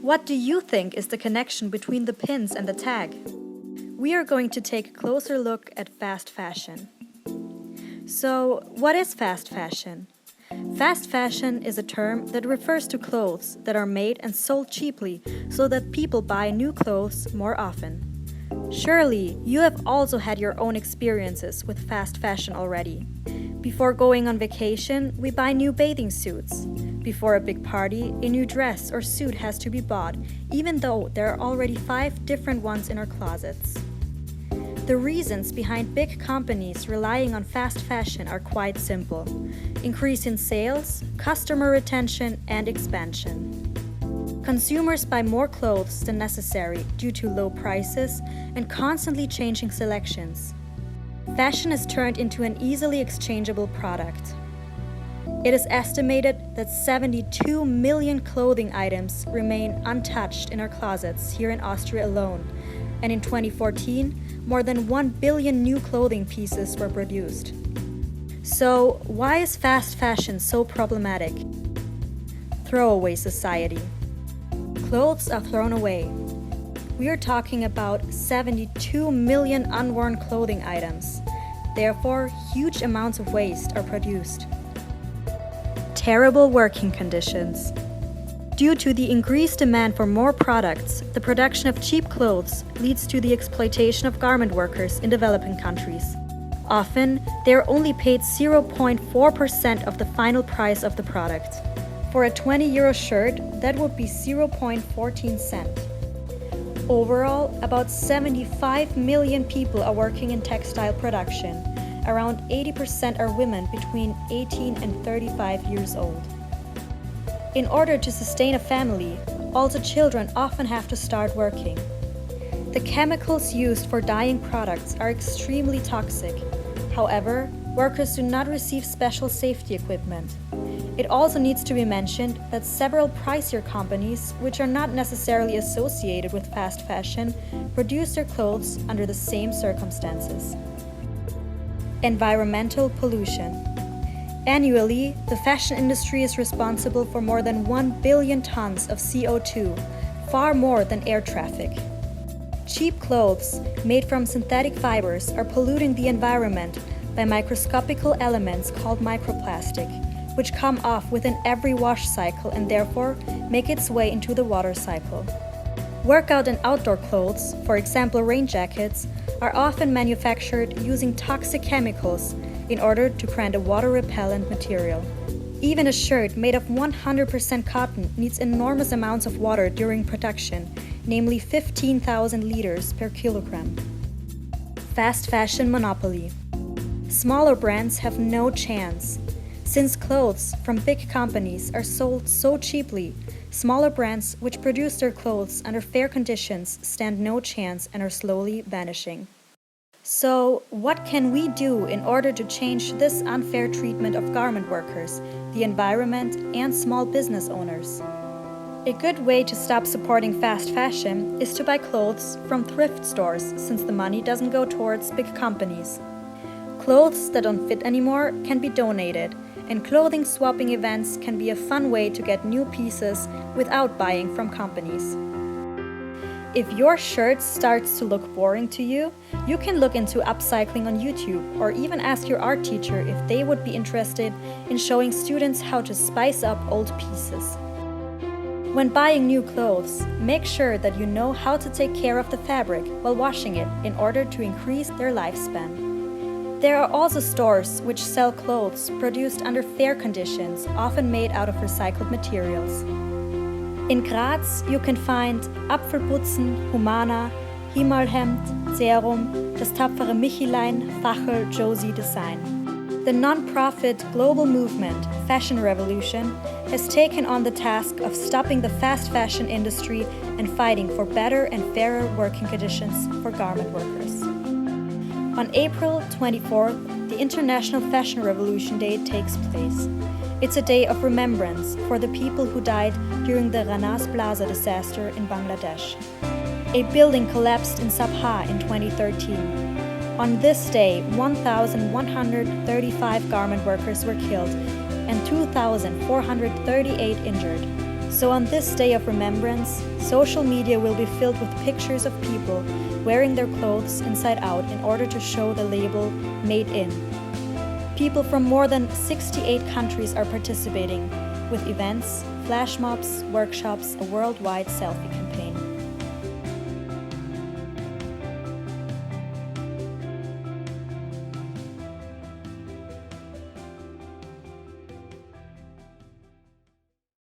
What do you think is the connection between the pins and the tag? We are going to take a closer look at fast fashion. So, what is fast fashion? Fast fashion is a term that refers to clothes that are made and sold cheaply so that people buy new clothes more often. Surely, you have also had your own experiences with fast fashion already. Before going on vacation, we buy new bathing suits. Before a big party, a new dress or suit has to be bought, even though there are already 5 different ones in our closets. The reasons behind big companies relying on fast fashion are quite simple: increase in sales, customer retention, and expansion. Consumers buy more clothes than necessary due to low prices and constantly changing selections. Fashion is turned into an easily exchangeable product. It is estimated that 72 million clothing items remain untouched in our closets here in Austria alone, and in 2014, more than 1 billion new clothing pieces were produced. So, why is fast fashion so problematic? Throwaway society. Clothes are thrown away. We are talking about 72 million unworn clothing items. Therefore, huge amounts of waste are produced. Terrible working conditions. Due to the increased demand for more products, the production of cheap clothes leads to the exploitation of garment workers in developing countries. Often, they are only paid 0.4% of the final price of the product. For a 20 € shirt, that would be 0.14 cents. Overall, about 75 million people are working in textile production. Around 80% are women between 18 and 35 years old. In order to sustain a family, also children often have to start working. The chemicals used for dyeing products are extremely toxic. However, workers do not receive special safety equipment. It also needs to be mentioned that several pricier companies, which are not necessarily associated with fast fashion, produce their clothes under the same circumstances. Environmental pollution. Annually, the fashion industry is responsible for more than 1 billion tons of CO2, far more than air traffic. Cheap clothes made from synthetic fibers are polluting the environment by microscopical elements called microplastic, which come off within every wash cycle and therefore make its way into the water cycle. Workout and outdoor clothes, for example rain jackets, are often manufactured using toxic chemicals in order to grant a water-repellent material. Even a shirt made of 100% cotton needs enormous amounts of water during production, namely 15,000 liters per kilogram. Fast fashion monopoly. Smaller brands have no chance. Since clothes from big companies are sold so cheaply, smaller brands which produce their clothes under fair conditions stand no chance and are slowly vanishing. So, what can we do in order to change this unfair treatment of garment workers, the environment, and small business owners? A good way to stop supporting fast fashion is to buy clothes from thrift stores, since the money doesn't go towards big companies. Clothes that don't fit anymore can be donated, and clothing swapping events can be a fun way to get new pieces without buying from companies. If your shirt starts to look boring to you, you can look into upcycling on YouTube or even ask your art teacher if they would be interested in showing students how to spice up old pieces. When buying new clothes, make sure that you know how to take care of the fabric while washing it in order to increase their lifespan. There are also stores which sell clothes produced under fair conditions, often made out of recycled materials. In Graz, you can find Apfelputzen, Humana, Himalhemd, Serum, das tapfere Michilein, Fachel, Josie Design. The non-profit global movement, Fashion Revolution, has taken on the task of stopping the fast fashion industry and fighting for better and fairer working conditions for garment workers. On April 24th, the International Fashion Revolution Day takes place. It's a day of remembrance for the people who died during the Rana Plaza disaster in Bangladesh. A building collapsed in Sabha in 2013. On this day, 1,135 garment workers were killed and 2,438 injured. So on this day of remembrance, social media will be filled with pictures of people wearing their clothes inside out in order to show the label Made In. People from more than 68 countries are participating, with events, flash mobs, workshops, a worldwide selfie campaign.